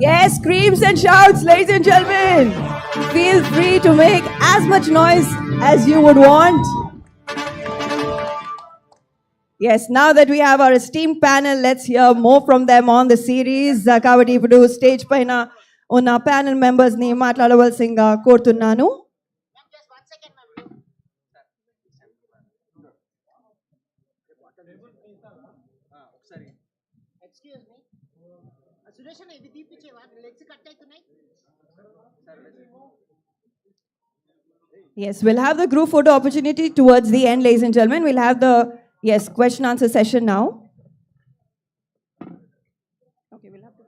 Yes, screams and shouts, ladies and gentlemen. Feel free to make as much noise as you would want. Yes, now that we have our esteemed panel, let's hear more from them on the series. Kabatti Ipudu stage paina ఉన్న panel members ని మాట్లాడవలసిందిగా కోరుతున్నాను. Yes, we'll have the group photo opportunity towards the end, ladies and gentlemen. We'll have the, yes, question answer session now. Okay, we'll have to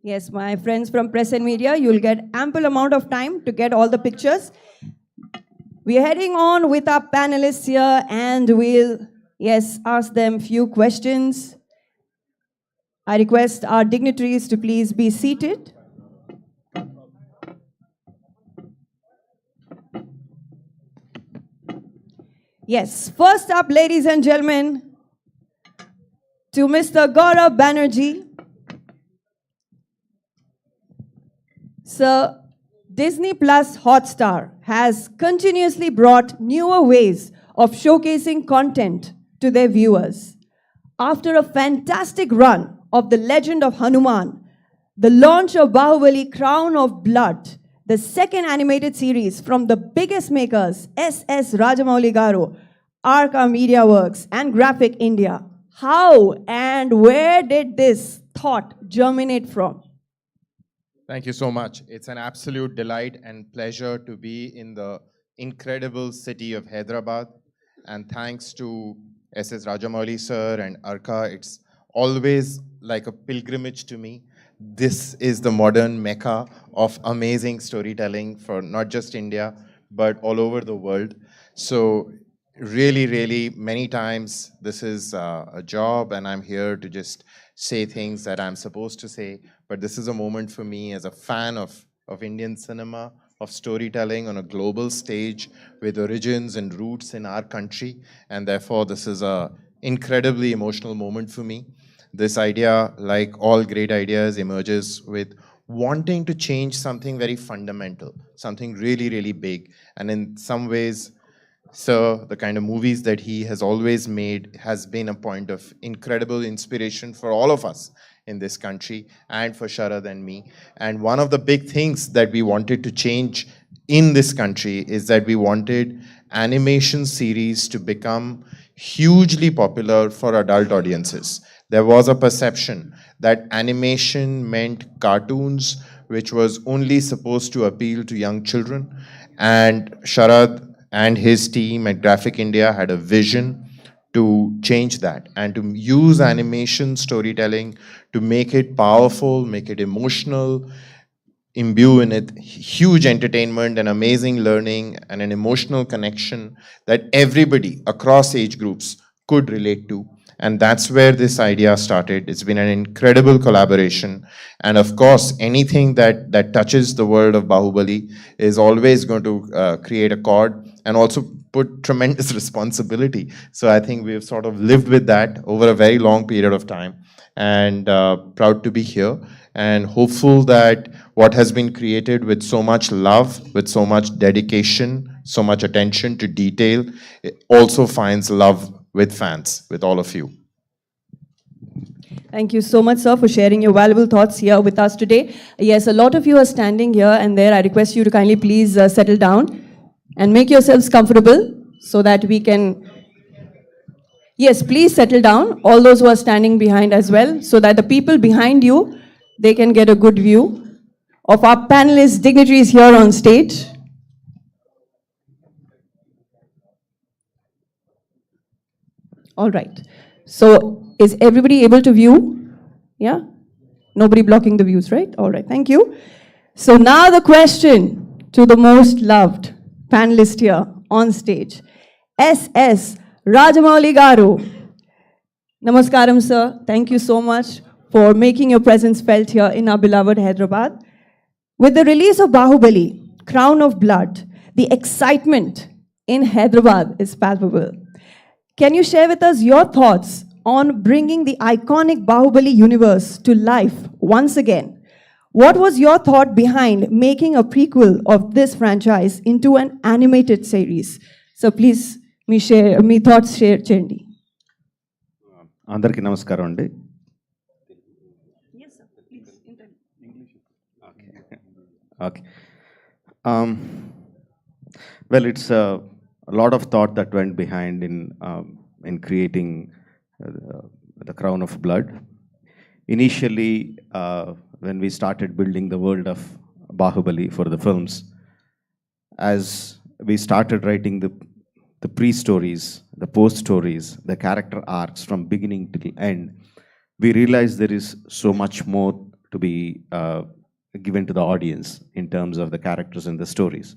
Yes, my friends from press and media, you'll get ample amount of time to get all the pictures. We are heading on with our panelists here and we'll, yes, ask them few questions. I request our dignitaries to please be seated. Yes, first up, ladies and gentlemen, to Mr. Gaurav Banerjee. Sir, Disney Plus Hotstar has continuously brought newer ways of showcasing content to their viewers. After a fantastic run of The Legend of Hanuman, the launch of Baahubali Crown of Blood, the second animated series from the biggest makers, S.S. Rajamouli Garu, Arca Media Works, and Graphic India, how and where did this thought germinate from? Thank you so much. It's an absolute delight and pleasure to be in the incredible city of Hyderabad. And thanks to S.S. Rajamouli sir and Arka, it's always like a pilgrimage to me. This is the modern mecca of amazing storytelling for not just India, but all over the world. So really, really, many times this is a job and I'm here to just say things that I'm supposed to say. But this is a moment for me as a fan of Indian cinema, of storytelling on a global stage with origins and roots in our country. And therefore, this is an incredibly emotional moment for me. This idea, like all great ideas, emerges with wanting to change something very fundamental, something really, really big. And in some ways, so the kind of movies that he has always made has been a point of incredible inspiration for all of us in this country and for Sharad and me. And one of the big things that we wanted to change in this country is that we wanted animation series to become hugely popular for adult audiences. There was a perception that animation meant cartoons, which was only supposed to appeal to young children. And Sharad and his team at Graphic India had a vision to change that and to use animation storytelling to make it powerful, make it emotional, imbue in it huge entertainment and amazing learning and an emotional connection that everybody across age groups could relate to. And that's where this idea started. It's been an incredible collaboration. And of course, anything that touches the world of Baahubali is always going to create a chord and also put tremendous responsibility. So I think we've sort of lived with that over a very long period of time and proud to be here and hopeful that what has been created with so much love, with so much dedication, so much attention to detail, it also finds love with fans, with all of you. Thank you so much, sir, for sharing your valuable thoughts here with us today. Yes, a lot of you are standing here and there. I request you to kindly please settle down and make yourselves comfortable so that we can... Yes, please settle down, all those who are standing behind as well, so that the people behind you, they can get a good view of our panelists, dignitaries here on stage. All right. So is everybody able to view? Yeah? Nobody blocking the views, right? All right. Thank you. So now the question to the most loved panelist here on stage. S.S. Rajamouli Garu. Namaskaram, sir. Thank you so much for making your presence felt here in our beloved Hyderabad. With the release of Baahubali, Crown of Blood, The excitement in Hyderabad is palpable. Can you share with us your thoughts on bringing the iconic Baahubali universe to life once again? What was your thought behind making a prequel of this franchise into an animated series? So please, me thoughts share చేయండి. అందరికీ నమస్కారం అండి. Okay. Well, it's a lot of thought that went behind in creating the Crown of Blood. Initially, when we started building the world of Baahubali for the films, as we started writing the pre-stories, the post-stories, the character arcs from beginning to the end, we realized there is so much more to be given to the audience in terms of the characters and the stories.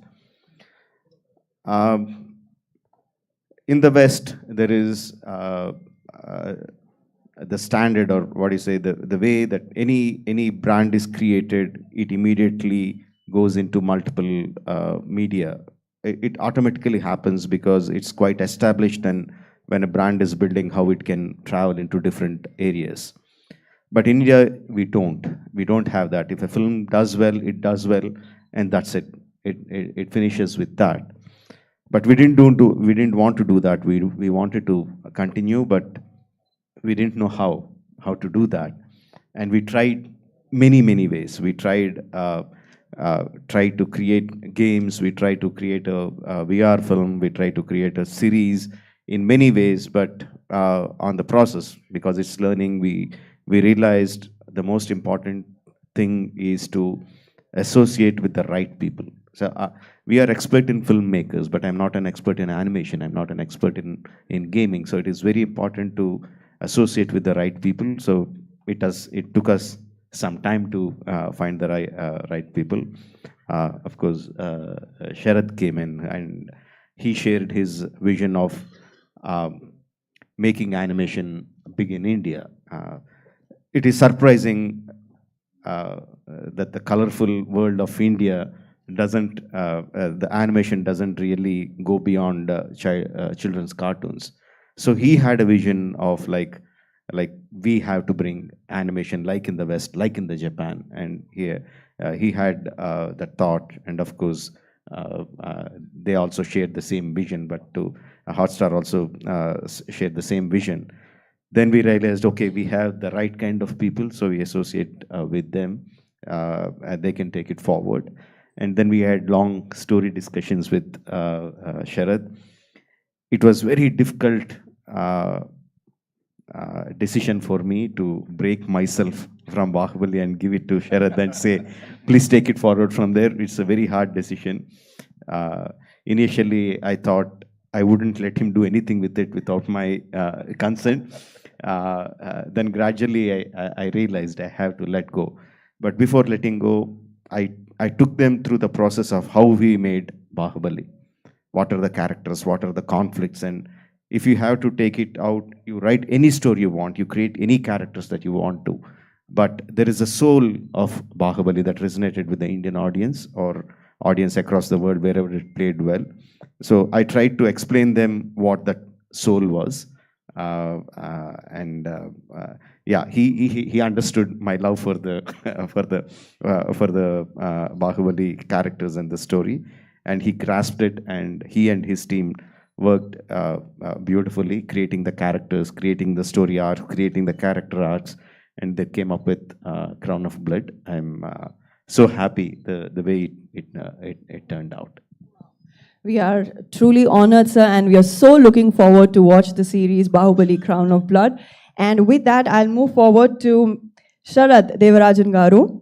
In the West, there is the standard, or what do you say, the way that any brand is created, it immediately goes into multiple media. It automatically happens because it's quite established, and when a brand is building, how it can travel into different areas. But in India, we don't have that. If a film does well, it does well, and that's it. It finishes with that. But we didn't want to do that. We wanted to continue, but we didn't know how to do that. And we tried many ways. We tried to create games. We tried to create a VR film. We tried to create a series in many ways, but on the process, because it's learning, we realized the most important thing is to associate with the right people. So we are expert in filmmakers, but I'm not an expert in animation. I'm not an expert in gaming. So it is very important to associate with the right people. So it took us some time to find the right people. Of course, Sharad came in and he shared his vision of making animation big in India. It is surprising that the colorful world of India the animation doesn't really go beyond children's cartoons. So he had a vision of like we have to bring animation like in the West, like in the Japan, and here he had that thought, and of course they also shared the same vision, but Hotstar also shared the same vision. Then we realized, okay, we have the right kind of people, so we associate with them, and they can take it forward. And then we had long story discussions with Sharad. It was very difficult decision for me to break myself from Baahubali and give it to Sharad and say, please take it forward from there. It's a very hard decision. Initially, I thought I wouldn't let him do anything with it without my consent. Then gradually I realized I have to let go. But before letting go, I took them through the process of how we made Baahubali. What are the characters? What are the conflicts? And if you have to take it out, you write any story you want, you create any characters that you want to. But there is a soul of Baahubali that resonated with the Indian audience or audience across the world, wherever it played well. So I tried to explain them what that soul was. Yeah, he understood my love for the Baahubali characters and the story, and he grasped it, and he and his team worked beautifully, creating the characters, creating the story arc, creating the character arcs, and they came up with Crown of Blood. I'm so happy the way it turned out. We are truly honored, sir, and we are so looking forward to watch the series Baahubali Crown of Blood. And with that, I'll move forward to Sharad Devarajan Garu.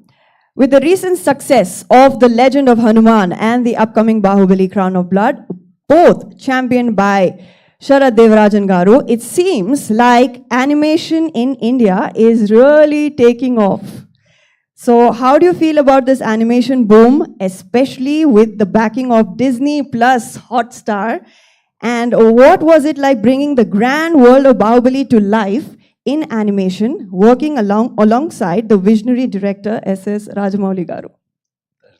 With the recent success of The Legend of Hanuman and the upcoming Baahubali Crown of Blood, both championed by Sharad Devarajan Garu, it seems like animation in India is really taking off. So how do you feel about this animation boom, especially with the backing of Disney plus Hotstar? And what was it like bringing the grand world of Baahubali to life in animation, working alongside the visionary director S.S. Rajamouli Garu?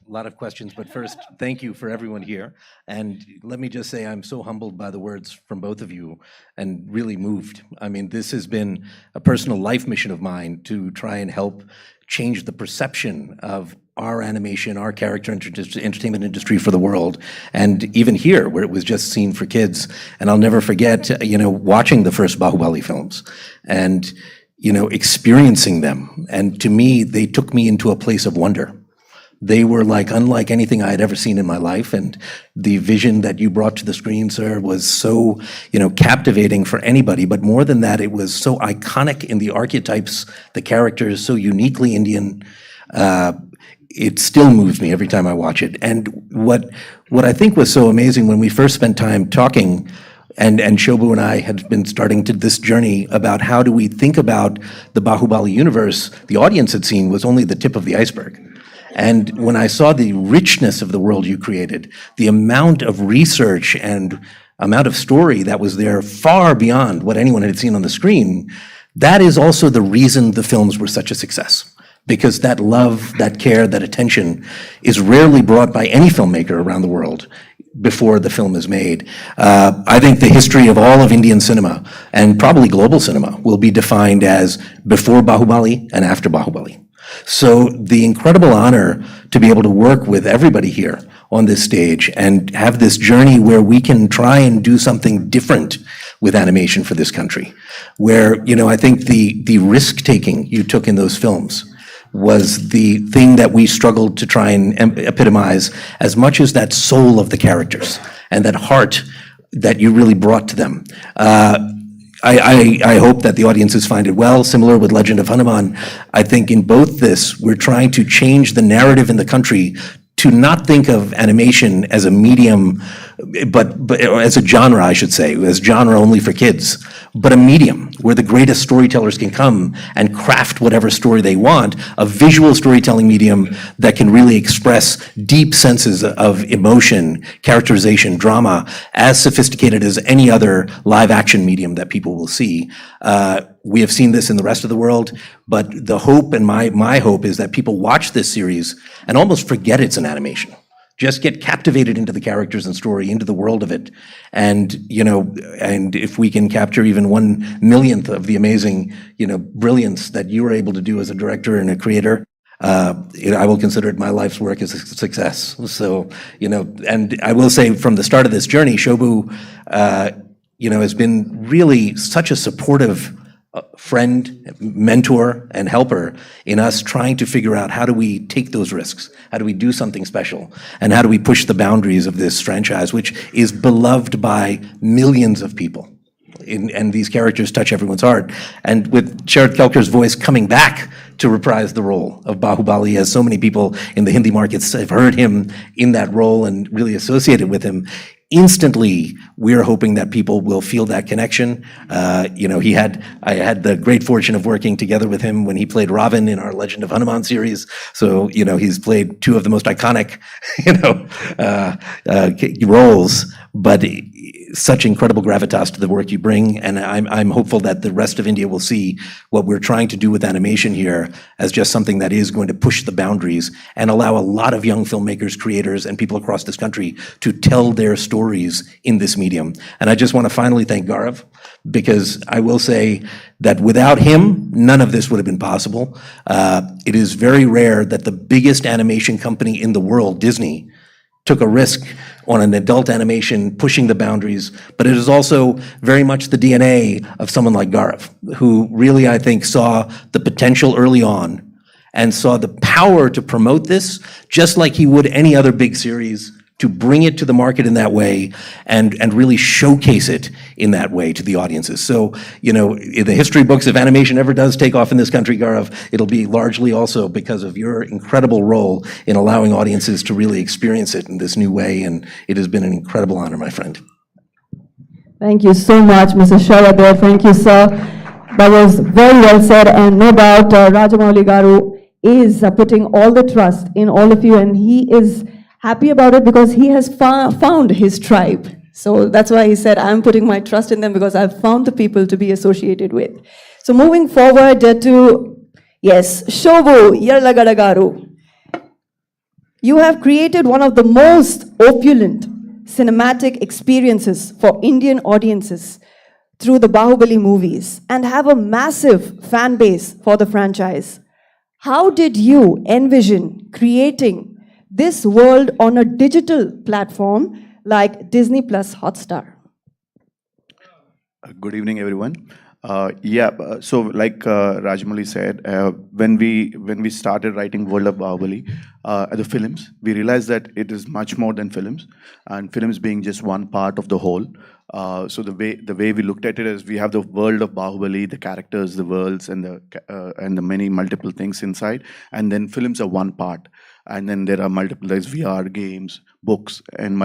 lot of questions, but first, thank you for everyone here. And let me just say, I'm so humbled by the words from both of you and really moved. I mean, this has been a personal life mission of mine to try and help change the perception of our animation, our character entertainment industry for the world. And even here, where it was just seen for kids. And I'll never forget, watching the first Baahubali films and, experiencing them. And to me, they took me into a place of wonder. They were like unlike anything I had ever seen in my life, and the vision that you brought to the screen, sir, was so, captivating for anybody. But more than that, it was so iconic in the archetypes, the characters, so uniquely Indian. It still moves me every time I watch it. And what I think was so amazing when we first spent time talking, and Shobhu and I had been starting this journey about how do we think about the Baahubali universe, the audience had seen was only the tip of the iceberg. And when I saw the richness of the world you created, the amount of research and amount of story that was there far beyond what anyone had seen on the screen, that is also the reason the films were such a success. Because that love, that care, that attention is rarely brought by any filmmaker around the world before the film is made. I think the history of all of Indian cinema, and probably global cinema, will be defined as before Baahubali and after Baahubali. So the incredible honor to be able to work with everybody here on this stage and have this journey where we can try and do something different with animation for this country, where, I think the risk-taking you took in those films was the thing that we struggled to try and epitomize, as much as that soul of the characters and that heart that you really brought to them. I hope that the audiences find it well. Similar with Legend of Hanuman, I think in both this, we're trying to change the narrative in the country to not think of animation as a medium, but as a genre, I should say, as genre only for kids, but a medium where the greatest storytellers can come and craft whatever story they want, a visual storytelling medium that can really express deep senses of emotion, characterization, drama, as sophisticated as any other live action medium that people will see. We have seen this in the rest of the world, but the hope, and my hope, is that people watch this series and almost forget it's an animation. Just get captivated into the characters and story, into the world of it. And, and if we can capture even 1/1,000,000th of the amazing, brilliance that you were able to do as a director and a creator, I will consider it my life's work as a success. So, and I will say from the start of this journey, Shobhu, has been really such a supportive friend, mentor, and helper in us trying to figure out how do we take those risks, how do we do something special, and how do we push the boundaries of this franchise, which is beloved by millions of people. And these characters touch everyone's heart. And with Sharad Kelkar's voice coming back to reprise the role of Baahubali, as so many people in the Hindi markets have heard him in that role and really associated with him, instantly, we're hoping that people will feel that connection. I had the great fortune of working together with him when he played Ravan in our Legend of Hanuman series. So, he's played two of the most iconic, roles, but such incredible gravitas to the work you bring. And I'm hopeful that the rest of India will see what we're trying to do with animation here as just something that is going to push the boundaries and allow a lot of young filmmakers, creators, and people across this country to tell their stories in this medium. And I just want to finally thank Gaurav, because I will say that without him, none of this would have been possible. It is very rare that the biggest animation company in the world, Disney, took a risk on an adult animation, pushing the boundaries, but it is also very much the DNA of someone like Gaurav, who really, I think, saw the potential early on and saw the power to promote this, just like he would any other big series, to bring it to the market in that way and really showcase it in that way to the audiences. So, in the history books, if animation ever does take off in this country, Gaurav, it'll be largely also because of your incredible role in allowing audiences to really experience it in this new way, and it has been an incredible honor, my friend. Thank you so much, Mr. Sharath. Thank you, sir. That was very well said, and no doubt Rajamouli Garu is putting all the trust in all of you, and he is happy about it because he has found his tribe. So that's why he said, I'm putting my trust in them because I've found the people to be associated with. So moving forward to, yes, Shobhu Yarlagadagaru. You have created one of the most opulent cinematic experiences for Indian audiences through the Baahubali movies and have a massive fan base for the franchise. How did you envision creating this world on a digital platform like Disney Plus Hotstar? Good evening, everyone. So like Rajamouli said, when we started writing World of Baahubali, the films, we realized that it is much more than films, and films being just one part of the whole. So the way we looked at it is we have the world of Baahubali, the characters, the worlds, and the many multiple things inside, and then films are one part. And then there are multiple, there's VR games, books, and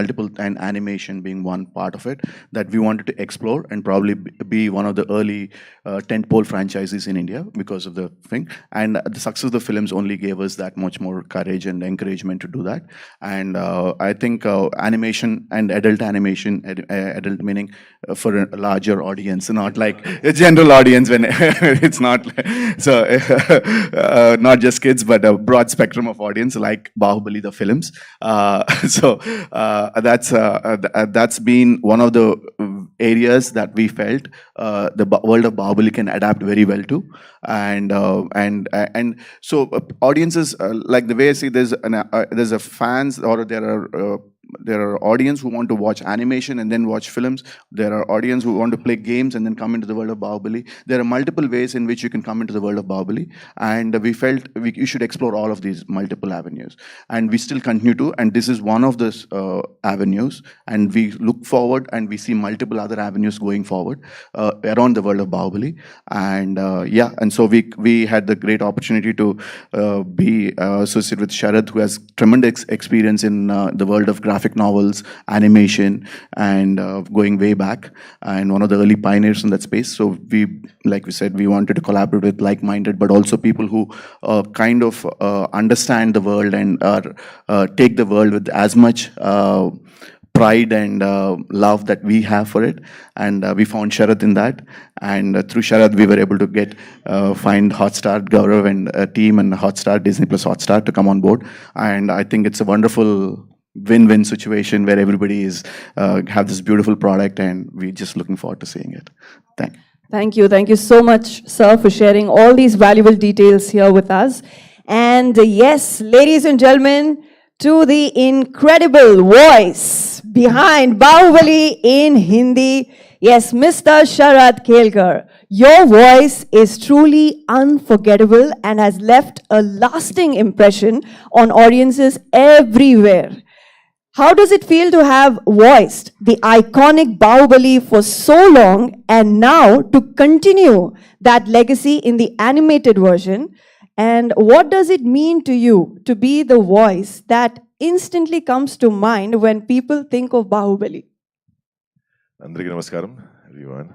animation being one part of it that we wanted to explore and probably be one of the early tentpole franchises in India because of the thing. And the success of the films only gave us that much more courage and encouragement to do that. And I think animation and adult animation, adult meaning for a larger audience, not like a general audience when it's not so not just kids, but a broad spectrum of audience like Baahubali the films. That's been one of the areas that we felt the world of Baahubali can adapt very well to, and so audiences like the way I see there's a fans, or there are audience who want to watch animation and then watch films. There are audience who want to play games and then come into the world of Baahubali. There are multiple ways in which you can come into the world of Baahubali, and we felt you should explore all of these multiple avenues, and we still continue to. And this is one of those avenues, and we look forward and we see multiple other avenues going forward around the world of Baahubali. And and so we had the great opportunity to be associated with Sharad, who has tremendous experience in the world of graphic novels, animation, and going way back, and one of the early pioneers in that space. So like we said, we wanted to collaborate with like-minded, but also people who kind of understand the world and take the world with as much pride and love that we have for it. And we found Sharad in that, and through Sharad we were able to find Hotstar, Gaurav and a team, and Hotstar, Disney Plus Hotstar, to come on board. And I think it's a wonderful win-win situation where everybody have this beautiful product, and we're just looking forward to seeing it. Thank you. Thank you. Thank you so much, sir, for sharing all these valuable details here with us. And yes, ladies and gentlemen, to the incredible voice behind Baahubali in Hindi, yes, Mr. Sharad Kelkar. Your voice is truly unforgettable and has left a lasting impression on audiences everywhere. How does it feel to have voiced the iconic Baahubali for so long and now to continue that legacy in the animated version? And what does it mean to you to be the voice that instantly comes to mind when people think of Baahubali? Andariki namaskaram, everyone.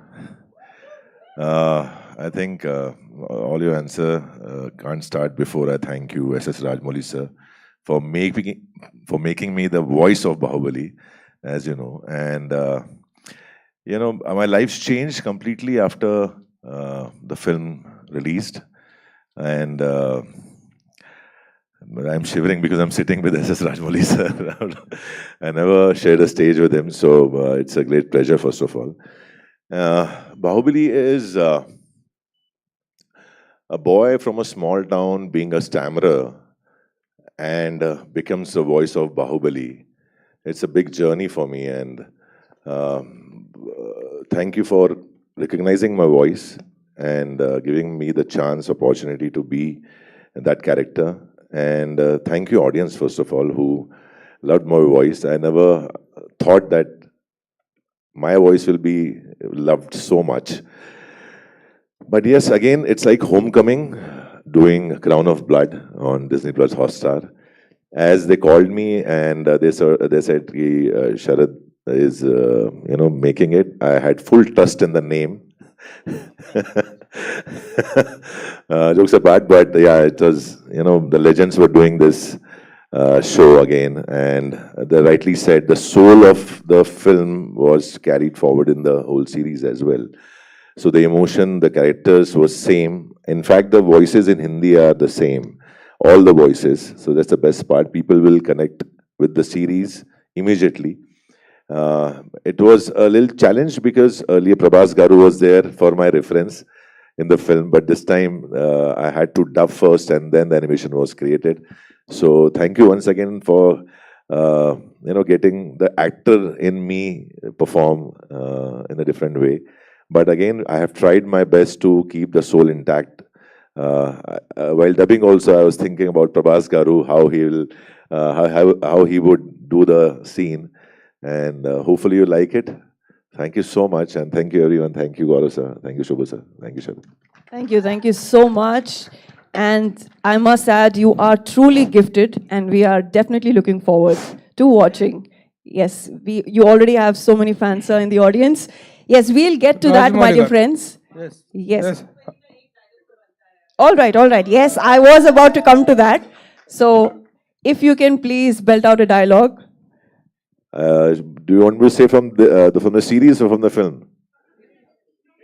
I think all your answer can't start before I thank you, S.S. Rajamouli sir, for making me the voice of Baahubali, as you know. And my life's changed completely after the film released, and I'm shivering because I'm sitting with S.S. Rajamouli sir. I never shared a stage with him, so it's a great pleasure, first of all. Baahubali is a boy from a small town being a stammerer and becomes the voice of Baahubali. It's a big journey for me, and thank you for recognizing my voice and giving me the chance, opportunity to be that character. And thank you, audience, first of all, who loved my voice. I never thought that my voice will be loved so much. But yes, again, it's like homecoming, doing Crown of Blood on Disney Plus Hotstar. As they called me and they said, Sharad is making it. I had full trust in the name. Jokes apart, but yeah, it was, the legends were doing this show again, and they rightly said the soul of the film was carried forward in the whole series as well. So the emotion, the characters was same. In fact, the voices in Hindi are the same. all the voices. So that's the best part. People will connect with the series immediately. It was a little challenge because earlier Prabhas Garu was there for my reference in the film, but this time I had to dub first and then the animation was created. So thank you once again for getting the actor in me perform in a different way. But again, I have tried my best to keep the soul intact. While dubbing also, I was thinking about Prabhas Garu, how he will, how he would do the scene, and hopefully you like it. Thank you so much, and thank you everyone. Thank you, Gaurav sir. Thank you, Shubha sir. Thank you, sir. Thank you so much. And I must add, you are truly gifted, and we are definitely looking forward to watching. Yes, you already have so many fans, sir, in the audience. Yes, we'll get to that, my dear friends. Yes. Yes. All right. Yes, I was about to come to that. So, if you can please belt out a dialogue. Do you want me to say from the series or from the film?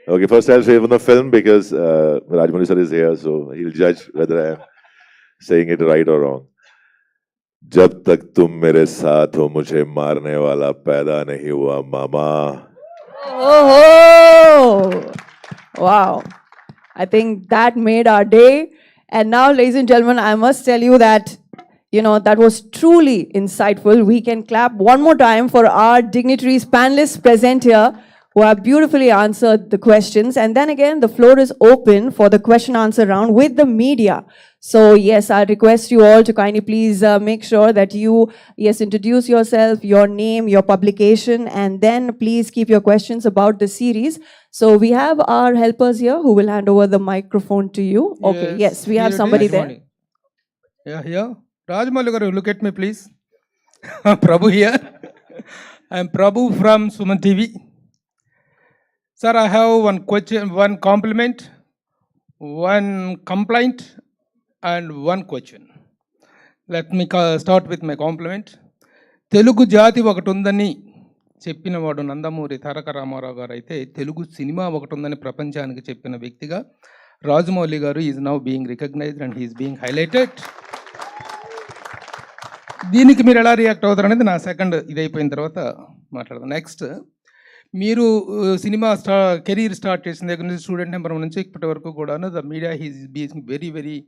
Okay, first I'll say from the film because Rajamouli sir is here, so he'll judge whether I am saying it right or wrong. जब तक तुम मेरे साथ हो मुझे मारने वाला पैदा नहीं हुआ मामा. Oh, wow. I think that made our day. And now, ladies and gentlemen, I must tell you that, that was truly insightful. We can clap one more time for our dignitaries, panelists present here, who have beautifully answered the questions. And then again, the floor is open for the question answer round with the media. So yes, I request you all to kindly please make sure that you, introduce yourself, your name, your publication, and then please keep your questions about the series. So we have our helpers here who will hand over the microphone to you. Okay, yes, we have somebody there. Yeah, here. Rajamouli garu, look at me, please. Prabhu here. I am Prabhu from Suman TV. Sir, I have one question, one compliment, one complaint, and one question. Let me start with my compliment. Telugu jati ఒకటి ఉందని చెప్పినవాడు నందమూరి తారక రామారావు గారు అయితే Telugu cinema ఒకటి ఉందని ప్రపంచానికి చెప్పిన వ్యక్తిగా Rajamouli garu is now being recognised and he's being highlighted. దీనికి మీరు ఎలా రియాక్ట్ అవుతారు అనేది నా సెకండ్ ఇది అయిపోయిన తర్వాత మాట్లాడదాం. నెక్స్ట్, మీరు సినిమా కెరీర్ స్టార్ట్ చేసిన దగ్గర నుంచి స్టూడెంట్ నెంబర్ నుంచి ఇప్పటి వరకు కూడా the media has being very very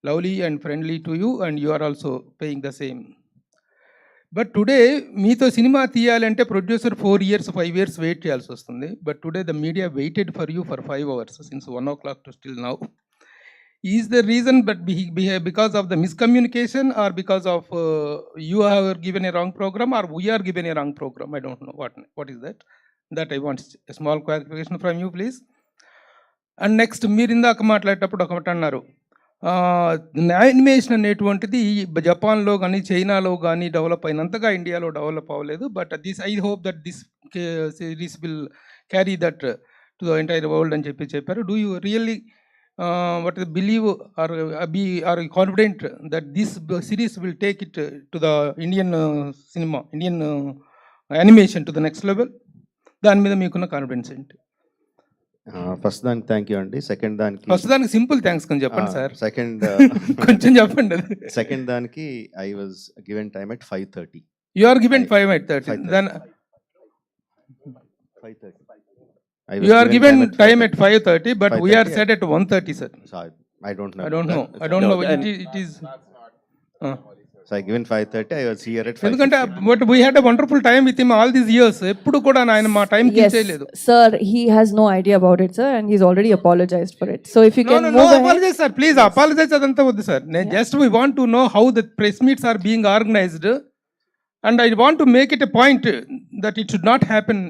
lovely and friendly to you and you are also paying the same. But today మీతో సినిమా తీయాలంటే ప్రొడ్యూసర్ 4 years 5 years వెయిట్ చేయాల్సి వస్తుంది. But today the media waited for you for 5 hours since 1 o'clock to still now. Is the reason but because of the miscommunication or because of you have given a wrong program or we are given a wrong program? I don't know what is that. That I want a small clarification from you, please. And next, మీరు ఇందాక మాట్లాడేటప్పుడు ఒకటి అన్నారు, animation అనేటువంటిది జపాన్లో కానీ చైనాలో కానీ డెవలప్ అయినంతగా ఇండియాలో డెవలప్ అవ్వలేదు. But I hope that this series will carry that to the entire world అని చెప్పారు. Do you really believe or be confident that this series will take it to the Indian cinema, Indian animation to the next level? దాని మీద మీకున్న confidence ఏంటి? First దానికి thank you అండి. Second దానికి simple thanks కొంచెం చెప్పండి సార్. సెకండ్ కొంచెం చెప్పండి. సెకండ్ దానికి I was given time at 5:30. You are given 5:30. Then 5:30. You are given time at 5:30, but we are set at 1:30, sir. I don't know. It is. So I given 5:30. I was here at 5:15. ఎందుకంటే but we had a wonderful time with him all these years. ఎప్పుడు కూడా ఆయన మా time తీసేయలేదు. Sir, he has no idea about it, sir, and he's already apologized for it. So if you can move ahead. Apologize, sir. Please apologize. అదంతా వద్దు sir. Just we want to know how the press meets are being organized, and I want to make it a point that it should not happen.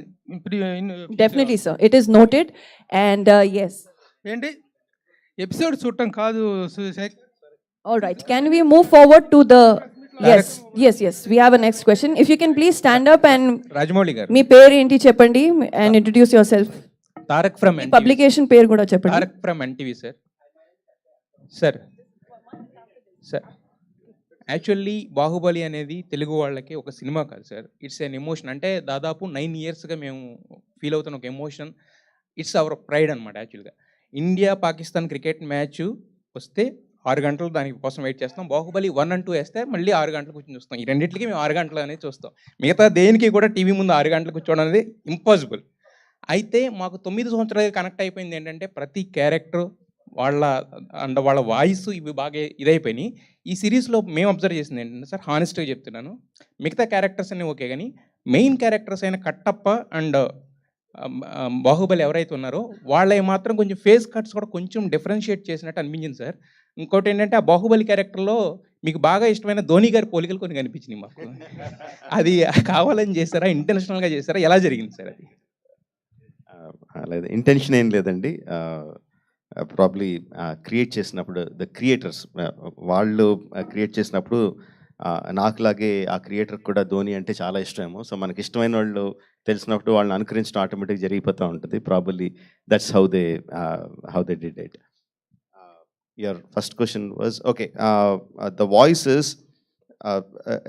Definitely, sir. It is noted, and yes. ఏంటి episode చూడటం కాదు సుశేఖ్. All right. Can we move forward to the yes. We have a next question. If you can please stand up and Rajamouli garu. మీ పేరు ఏంటి చెప్పండి and introduce yourself. Tarak from NTV. Publication పేరు కూడా చెప్పండి. Tarak from NTV, sir. Sir. Actually Baahubali అనేది తెలుగు వాళ్ళకి ఒక cinema కాదు సార్. It's an emotion. అంటే దాదాపు 9 yearsగా మేము ఫీల్ అవుతున్న ఒక ఎమోషన్. ఇట్స్ అవర్ ప్రైడ్ అనమాట. యాక్చువల్గా ఇండియా పాకిస్తాన్ క్రికెట్ మ్యాచ్ వస్తే 6 గంటలు దానికి కోసం వెయిట్ చేస్తాం. బాహుబలి 1 and 2 వేస్తే మళ్ళీ 6 గంటలు కూర్చొని చూస్తాం. ఈ రెండిట్లకి మేము 6 గంటలు అనేది చూస్తాం. మిగతా దేనికి కూడా టీవీ ముందు 6 గంటలు కూర్చోవడం అనేది ఇంపాసిబుల్. అయితే మాకు 9 సంవత్సరాలుగా కనెక్ట్ అయిపోయింది ఏంటంటే ప్రతి క్యారెక్టర్ వాళ్ళ వాయిస్ ఇవి బాగా ఇదైపోయినాయి. ఈ సిరీస్లో మేము అబ్జర్వ్ చేసింది ఏంటంటే సార్, హానెస్ట్గా చెప్తున్నాను, మిగతా క్యారెక్టర్స్ అన్నీ ఓకే, కానీ మెయిన్ క్యారెక్టర్స్ అయిన కట్టప్ప అండ్ బాహుబలి ఎవరైతే ఉన్నారో వాళ్ళవి మాత్రం కొంచెం ఫేస్ కట్స్ కూడా కొంచెం డిఫరెన్షియేట్ చేసినట్టు అనిపించింది సార్. ఇంకోటి ఏంటంటే ఆ బాహుబలి క్యారెక్టర్లో మీకు బాగా ఇష్టమైన ధోని గారి పోలికలు కొన్ని కనిపించినాయి మాకు. అది కావాలని చేశారా, ఇంటెన్షనల్గా చేశారా, ఎలా జరిగింది సార్ అది? లేదు, ఇంటెన్షన్ ఏం లేదండి. ప్రాబ్లీ క్రియేట్ చేసినప్పుడు ద క్రియేటర్స్ వాళ్ళు క్రియేట్ చేసినప్పుడు నాకులాగే ఆ క్రియేటర్ కూడా ధోని అంటే చాలా ఇష్టమేమో. సో మనకి ఇష్టమైన వాళ్ళు తెలిసినప్పుడు వాళ్ళని అనుకరించడం ఆటోమేటిక్ జరిగిపోతూ ఉంటుంది. Probably that's how they did it. Your first question was okay. The voice is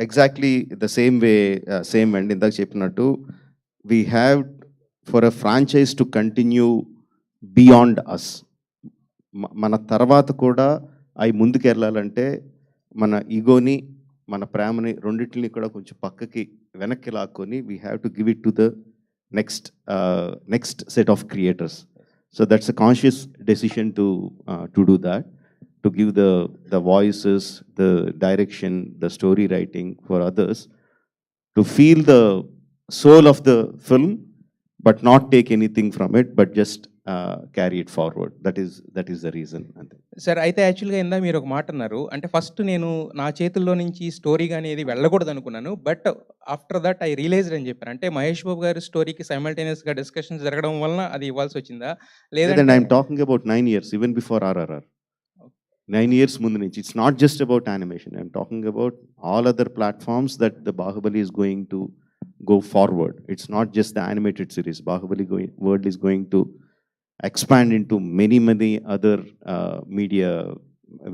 exactly the same and ఇందాక చెప్పినట్టు we have for a franchise to continue beyond us. మన తర్వాత కూడా అవి ముందుకు వెళ్ళాలంటే మన ఈగోని, మన ప్రేమని రెండింటిని కూడా కొంచెం పక్కకి వెనక్కి లాక్కొని we have to give it to the next set of creators. So that's a conscious decision to do that, to give the voices, the direction, the story writing for others, to feel the soul of the film but not take anything from it, but just carry it forward. That is the reason. Sir, అయితే యాక్చువల్గా ఇందా మీరు ఒక మాట అన్నారు, అంటే first నేను నా చేతుల్లో నుంచి స్టోరీ కానీ ఏది వెళ్ళకూడదు అనుకున్నాను, but after that I realised అని చెప్పాను. అంటే మహేష్ బాబు గారి స్టోరీకి సైమల్టేనియస్గా డిస్కషన్స్ జరగడం వలన అది ఇవ్వాల్సి వచ్చిందా, లేదంటే I'm talking about 9 years, even before RRR. 9 years ముందు నుంచి. It's not just about animation. I'm talking about all other platforms that the Baahubali is going to go forward. It's not just the animated series. Baahubali world is going to expand into many other media,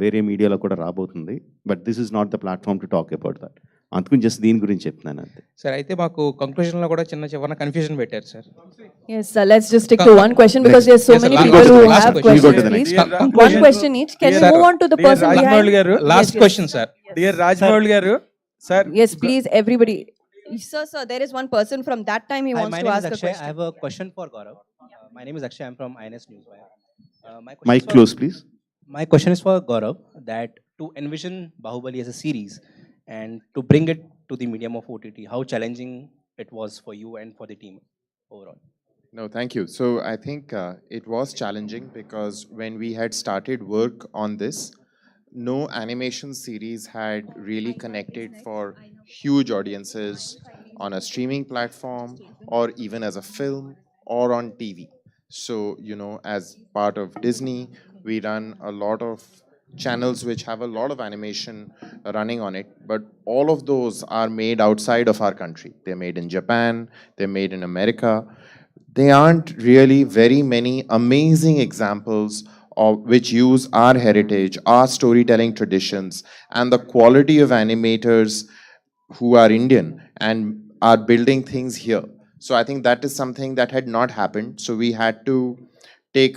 వేరే మీడియాలో కూడా రాబోతుంది. But this is not the platform to talk about that. అందుకని just దీని గురించి చెప్తున్నాను అంతే. Sir, అయితే మాకు కంక్లూజన్లో కూడా చిన్న కన్ఫ్యూజన్ పెట్టారు sir. Yes, sir. Let's just stick to one question because there's so many people who have questions. Please, one question each. Can you move on to the person behind? Last question, sir. Dear Rajamouli garu, sir. Yes, please, everybody. Sir, there is one person from that time he wants My to name ask is a Akshay. question. I have a question for Gaurav. My name is Akshay. I'm from INS Newswire. Mic close, please. My question is for Gaurav, that to envision Baahubali as a series and to bring it to the medium of OTT, how challenging it was for you and for the team overall? No, thank you. So I think it was challenging because when we had started work on this, no animation series had really connected for huge audiences on a streaming platform or even as a film or on TV. So, as part of Disney, we run a lot of channels which have a lot of animation running on it, but all of those are made outside of our country. They're made in Japan, they're made in America. They aren't really very many amazing examples of which use our heritage, our storytelling traditions, and the quality of animators who are Indian and are building things here. So I think that is something that had not happened. So we had to take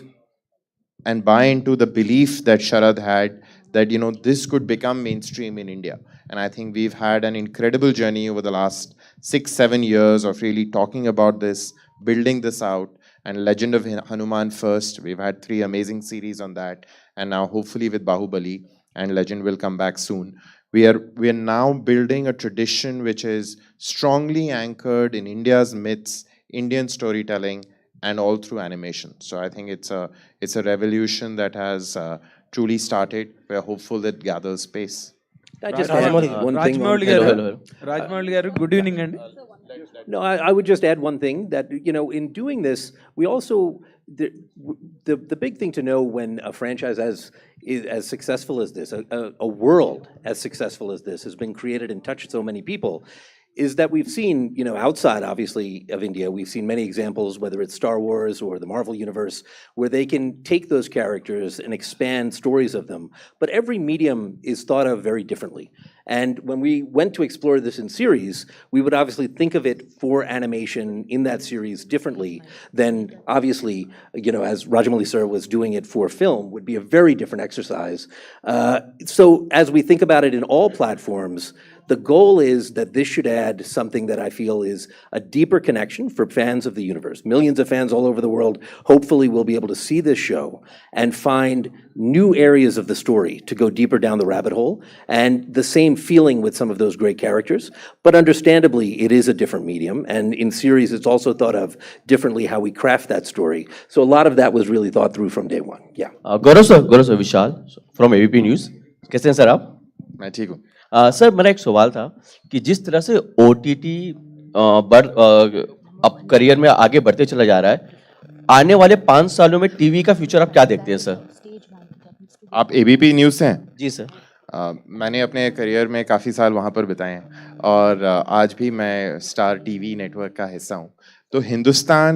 and buy into the belief that Sharad had that, this could become mainstream in India. And I think we've had an incredible journey over the last 6-7 years of really talking about this, building this out, and Legend of Hanuman first. We've had 3 amazing series on that. And now hopefully with Baahubali, and Legend will come back soon. We are now building a tradition which is strongly anchored in India's myths, Indian storytelling, and all through animation. So I think it's a revolution that has truly started. We're hopeful that gathers pace. Rajamouli garu, good evening and No, I would just add one thing that, in doing this, we also, the big thing to know when a franchise as successful as this, a world as successful as this has been created and touched so many people, is that we've seen, outside obviously of India, we've seen many examples, whether it's Star Wars or the Marvel Universe, where they can take those characters and expand stories of them. But every medium is thought of very differently. And when we went to explore this in series, we would obviously think of it for animation in that series differently than obviously, as Rajamouli sir was doing it for film, would be a very different exercise. So as we think about it in all platforms, the goal is that this should add something that I feel is a deeper connection for fans of the universe. Millions of fans all over the world hopefully will be able to see this show and find new areas of the story to go deeper down the rabbit hole, and the same feeling with some of those great characters. But understandably, it is a different medium, and in series, it's also thought of differently how we craft that story. So a lot of that was really thought through from day one. Yeah. Gaurav sir, Vishal from ABP News. कैसे हैं sir आप? मैं ठीक हूँ। Sir मेरा एक सवाल था कि जिस तरह से OTT अब करियर में आगे बढ़ते चला जा रहा है, आने वाले 5 सालों में टीवी का फ्यूचर आप क्या देखते हैं सर? आप ABP न्यूज़ से हैं? जी सर। मैंने अपने करियर में काफ़ी साल वहाँ पर बिताए हैं और आज भी मैं स्टार टीवी नेटवर्क का हिस्सा हूँ। तो हिंदुस्तान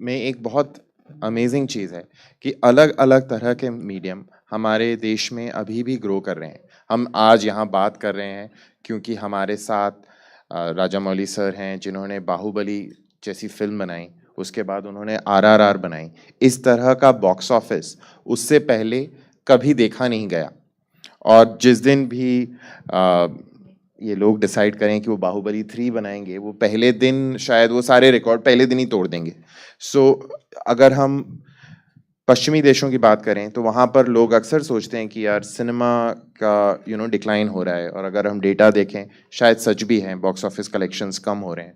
में एक बहुत अमेजिंग चीज़ है कि अलग अलग तरह के मीडियम हमारे देश में अभी भी ग्रो कर रहे हैं। हम आज यहाँ बात कर रहे हैं क्योंकि हमारे साथ राजामौली सर हैं जिन्होंने बाहुबली जैसी फिल्म बनाई, उसके बाद उन्होंने RRR बनाई। इस तरह का बॉक्स ऑफिस उससे पहले कभी देखा नहीं गया, और जिस दिन भी ये लोग डिसाइड करें कि वो बाहुबली 3 बनाएंगे, वो पहले दिन शायद वो सारे रिकॉर्ड पहले दिन ही तोड़ देंगे। सो अगर हम पश्चिमी देशों की बात करें तो वहाँ पर लोग अक्सर सोचते हैं कि यार सिनेमा का डिक्लाइन हो रहा है, और अगर हम डेटा देखें शायद सच भी है, बॉक्स ऑफिस कलेक्शंस कम हो रहे हैं।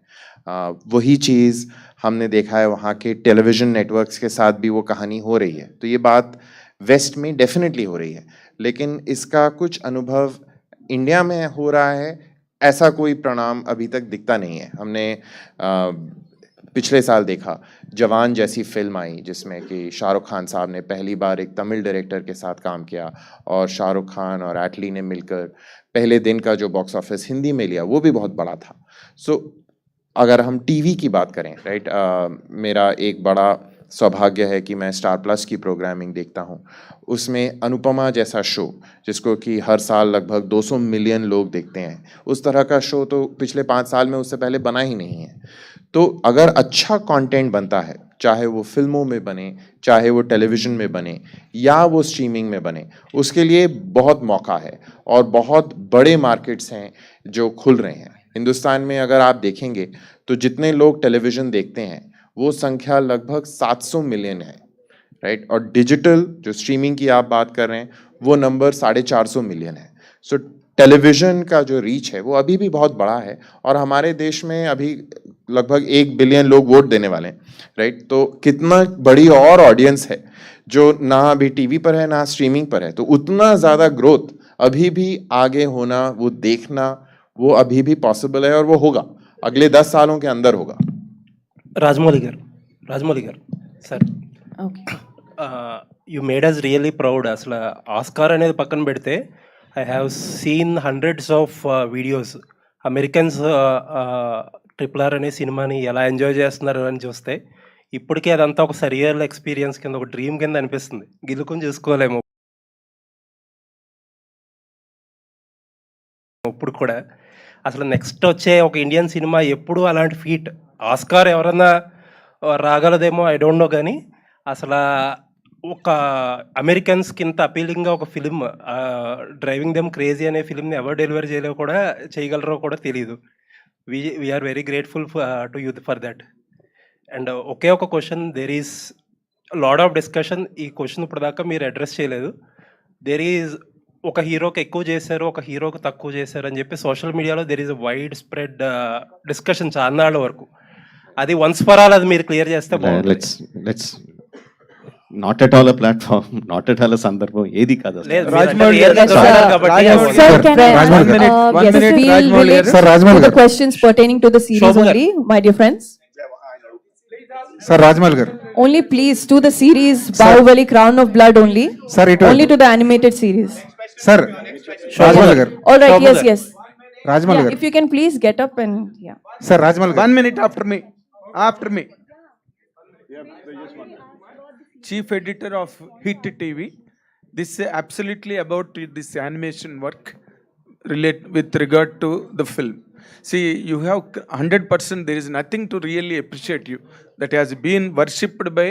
वही चीज़ हमने देखा है वहाँ के टेलीविज़न नेटवर्क्स के साथ भी वो कहानी हो रही है। तो ये बात वेस्ट में डेफिनेटली हो रही है, लेकिन इसका कुछ अनुभव इंडिया में हो रहा है ऐसा कोई परिणाम अभी तक दिखता नहीं है। हमने पिछले साल देखा जवान जैसी फिल्म आई जिसमें कि शाहरुख खान साहब ने पहली बार एक तमिल डायरेक्टर के साथ काम किया, और शाहरुख खान और एटली ने मिलकर पहले दिन का जो बॉक्स ऑफिस हिंदी में लिया वो भी बहुत बड़ा था। सो अगर हम टीवी की बात करें, राइट, मेरा एक बड़ा सौभाग्य है कि मैं स्टार प्लस की प्रोग्रामिंग देखता हूँ। उसमें अनुपमा जैसा शो जिसको कि हर साल लगभग 200 मिलियन लोग देखते हैं, उस तरह का शो तो पिछले 5 साल में उससे पहले बना ही नहीं है। तो अगर अच्छा कंटेंट बनता है, चाहे वो फिल्मों में बने, चाहे वो टेलीविज़न में बने या वो स्ट्रीमिंग में बने, उसके लिए बहुत मौका है और बहुत बड़े मार्केट्स हैं जो खुल रहे हैं। हिंदुस्तान में अगर आप देखेंगे तो जितने लोग टेलीविज़न देखते हैं वो संख्या लगभग 700 मिलियन है, राइट, और डिजिटल जो स्ट्रीमिंग की आप बात कर रहे हैं वो नंबर 450 मिलियन है। सो टेलीविज़न का जो रीच है वो अभी भी बहुत बड़ा है, और हमारे देश में अभी लगभग 1 बिलियन लोग वोट देने वाले हैं, राइट। तो कितना बड़ी और ऑडियंस है जो ना अभी टीवी पर है ना स्ट्रीमिंग पर है, तो उतना ज़्यादा ग्रोथ अभी भी आगे होना, वो देखना, वो अभी भी पॉसिबल है और वो होगा, अगले 10 सालों के अंदर होगा। Rajamouli garu, sir. Okay. You made us really proud. అసలు ఆస్కార్ అనేది పక్కన పెడితే I have seen hundreds of videos. Americans RRR అనే సినిమాని ఎలా ఎంజాయ్ చేస్తున్నారు అని చూస్తే ఇప్పటికే అదంతా ఒక సరియల్ ఎక్స్పీరియన్స్ కింద, ఒక డ్రీమ్ కింద అనిపిస్తుంది. గిలుకుని చూసుకోలేము ఇప్పుడు కూడా. అసలు నెక్స్ట్ వచ్చే ఒక ఇండియన్ సినిమా ఎప్పుడు అలాంటి ఫీట్ ఆస్కార్ ఎవరన్నా రాగలదేమో, ఐ డోంట్ నో, కానీ అసలు ఒక అమెరికన్స్కి ఇంత అపీలింగ్గా ఒక ఫిలిం డ్రైవింగ్ దెమ్ క్రేజీ అనే ఫిలింని ఎవరు డెలివరీ చేయగలరో కూడా తెలియదు. We are very grateful to you for that. And ఒకే ఒక question, there is lot of discussion. ఈ క్వశ్చన్ ఇప్పుడు దాకా మీరు అడ్రస్ చేయలేదు. దేర్ ఈజ్ ఒక హీరోకి ఎక్కువ చేశారు, ఒక హీరోకి తక్కువ చేశారు అని చెప్పి సోషల్ మీడియాలో there is wide spread discussion చాన్నాళ్ళ వరకు. అది వన్స్ ఫర్ ఆల్ అది మీరు క్లియర్ చేస్తే బాగుంటుంది. Not at all a platform, not at all అ సందర్భం, ఏది కాదు. Questions pertaining to the series only, my dear friends. Sir, Rajamouli garu. Only please to the series Baahubali Crown of Blood only. Sir, only to the animated series. Sir, Rajamouli garu. All right, yes. Rajamouli గారు if you can please get up and yeah. Sir Rajamouli గారు 1 minute after me. After me. Chief editor of Hit TV. This is absolutely about this animation work with regard to the film. See, you have 100%, there is nothing to really appreciate you that has been worshipped by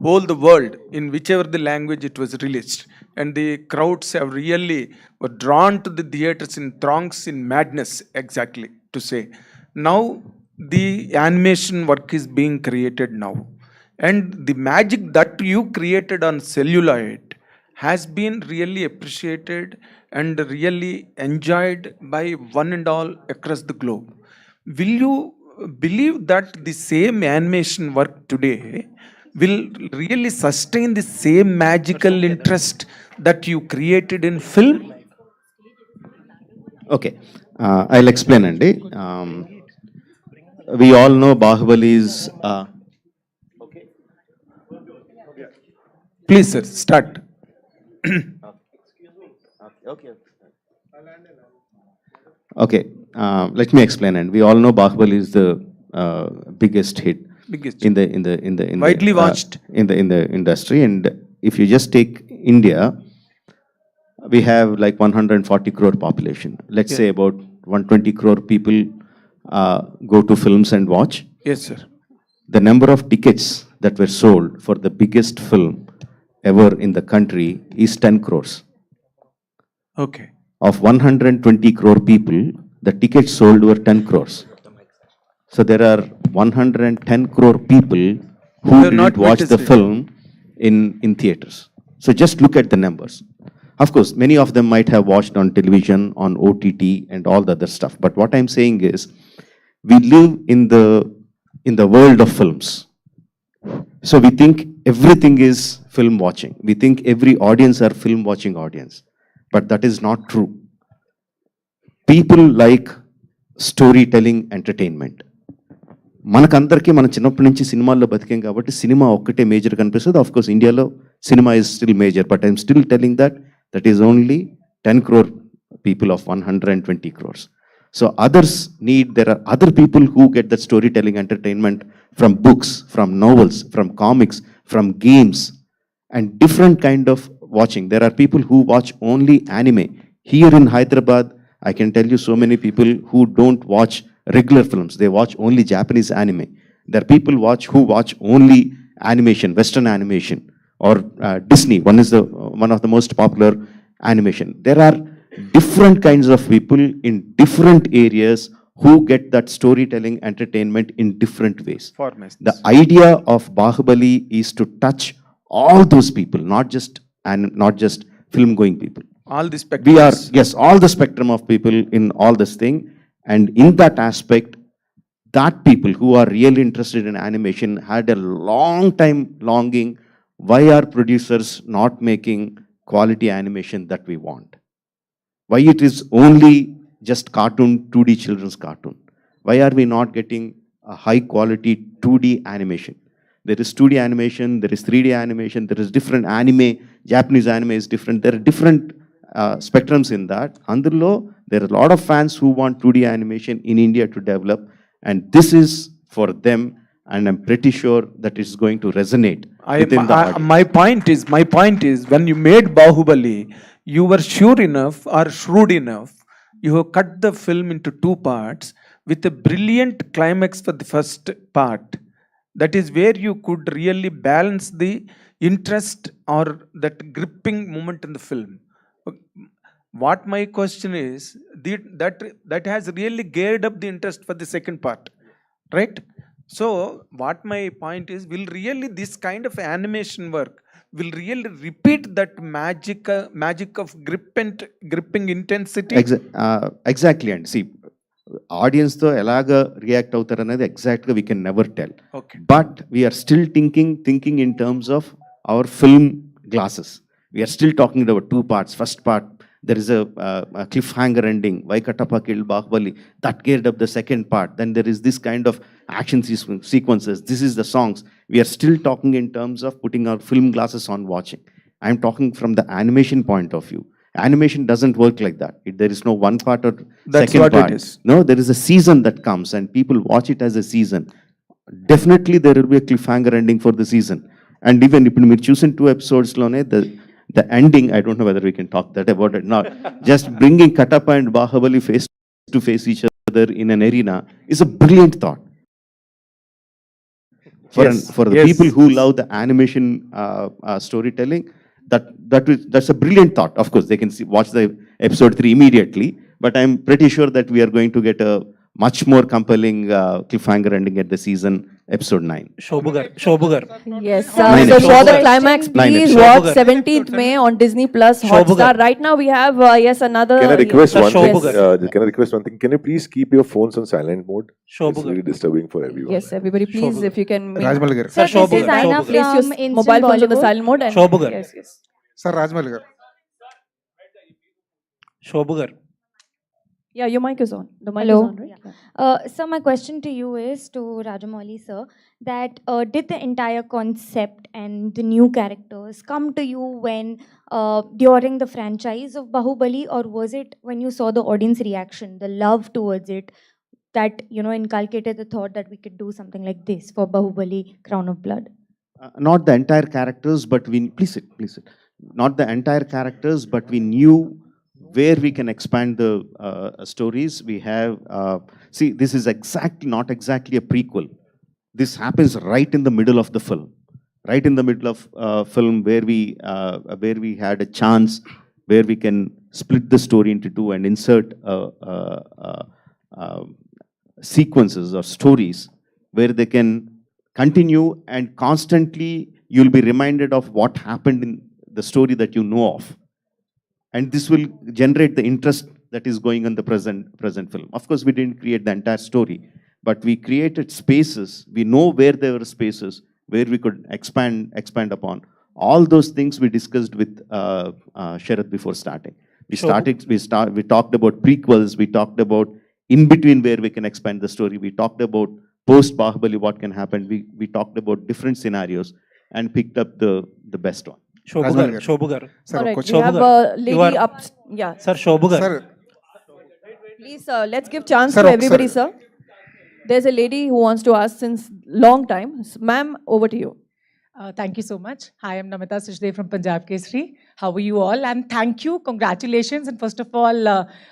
whole the world in whichever the language it was released. And the crowds have really were drawn to the theaters in throngs, in madness, exactly to say. Now, the animation work is being created now. And the magic that you created on celluloid has been really appreciated and really enjoyed by one and all across the globe. Will you believe that the same animation work today will really sustain the same magical interest that you created in film? Okay, I'll explain, Andy. We all know Baahubali is. Please, sir, start. Okay, let me explain. And we all know Baahubali is the biggest hit Biggest. in the Widely watched. in the industry. And if you just take India, we have like 140 crore population. Let's say about 120 crore people go to films and watch. Yes, sir. The number of tickets that were sold for the biggest film ever in the country is 10 crores. Okay. Of 120 crore people, the tickets sold were 10 crores. So there are 110 crore people who have did not not watch the witnessed it. film in theaters. So just look at the numbers. Of course, many of them might have watched on television, on OTT, and all the other stuff. But what I'm saying is, we live in the world of films. So we think everything is film watching. We think every audience are film watching audience. But that is not true. People like storytelling entertainment. మనకందరికీ మన చిన్నప్పటి నుంచి సినిమాల్లో బతికాం కాబట్టి cinema ఒక్కటే major కనిపిస్తుంది. Of course ఇండియాలో cinema is still major, but I'm still telling that is only 10 crore people of 120 crores. So others there are other people who get that storytelling entertainment from books, from novels, from comics, from games, and different kind of watching. There are people who watch only anime. Here in Hyderabad, I can tell you so many people who don't watch regular films. They watch only Japanese anime. There are people who watch only animation, Western animation, or Disney. One of the most popular animation. There are different kinds of people in different areas who get that storytelling entertainment in different ways. Formats. The idea of Baahubali is to touch all those people, not just film going people. All the spectrum. We are, yes, all the spectrum of people in all this thing. And in that aspect, that people who are really interested in animation had a long time longing, why are producers not making quality animation that we want? Why it is only just cartoon, 2D children's cartoon? Why are we not getting a high quality 2D animation? There is 2D animation, there is 3D animation, there is different anime. Japanese anime is different. There are different spectrums in that. Andurlo, there are a lot of fans who want 2D animation in India to develop, and this is for them, and I'm pretty sure that it's going to resonate within the audience. My point is, when you made Baahubali, you were sure enough or shrewd enough, you have cut the film into 2 parts with a brilliant climax for the first part. That is where you could really balance the interest or that gripping moment in the film. What my question is, that has really geared up the interest for the second part, right? So what my point is, will really this kind of animation work will really repeat that magic of gripping intensity? Exactly. And see, audience తో ఎలాగా react అవుతారు అనేది ఎగ్జాక్ట్గా we can never tell. But we're still thinking in terms of our film glasses. We are still talking about 2 parts. First part, there is a cliffhanger ending. Vaikatappa killed Baahubali. That geared up the second part. Then there is this kind of action sequences. This is the songs. We are still talking in terms of putting our film glasses on watching. I am talking from the animation point of view. Animation doesn't work like that. There is no one part or That's second what it part. is. No, there is a season that comes and people watch it as a season. Definitely there will be a cliffhanger ending for the season. And even if we choose in 2 episodes, the ending, I don't know whether we can talk that about it now. Just bringing Katappa and Baahubali face to face each other in an arena is a brilliant thought. For the people who love the animation storytelling, that's a brilliant thought. Of course, they can watch the episode 3 immediately, but I'm pretty sure that we are going to get a much more compelling cliffhanger ending at the season, episode 9. Shobugar. Yes, so Nine for episodes. the climax, 9 please episodes. watch 17th May on Disney Plus Shobugar. Hotstar. Right now we have, yes, another... Can I request Sir, one thing? Shobugar. Can I request one thing? Can you please keep your phones on silent mode? It's Shobugar. really disturbing for everyone. Yes, everybody, please, if you can... Rajmal garu. Sir, Sir, this is Shobugar. Aina Shobugar. Place your from Instant mobile phones on the Bollywood. silent mode. And Shobugar. Yes, yes. Sir, Rajmal garu. Shobugar. Yeah, your mic is on. The mic Hello. is on, right? So my question to you is, to Rajamouli sir, that did the entire concept and the new characters come to you when during the franchise of Bahubali, or was it when you saw the audience reaction, the love towards it, that inculcated the thought that we could do something like this for Bahubali Crown of Blood? Not the entire characters, but please sit. Not the entire characters, but we knew where we can expand the stories. We have, see, this is not exactly a prequel. This happens right in the middle of the film. Right in the middle of film where we had a chance where we can split the story into 2 and insert sequences or stories where they can continue, and constantly you'll be reminded of what happened in the story that you know of. And this will generate the interest that is going on the present film. Of course, we didn't create the entire story, but we created spaces. We know where there were spaces where we could expand upon. All those things we discussed with Sharath before starting. We talked about prequels. We talked about in between where we can expand the story. We talked about post Bahubali, what can happen. We talked about different scenarios and picked up the best one. Shobugar. Sir, All right, question. we have a lady up... Yeah. Sir, Shobugar. Sir, Please, let's give chance Sir, to everybody, sir. sir. There's a lady who wants to ask since long time. Ma'am, over to you. Thank you so much. Hi, I'm Namita Suchdev from Punjab Kesari. How are you all? And thank you, congratulations. And first of all,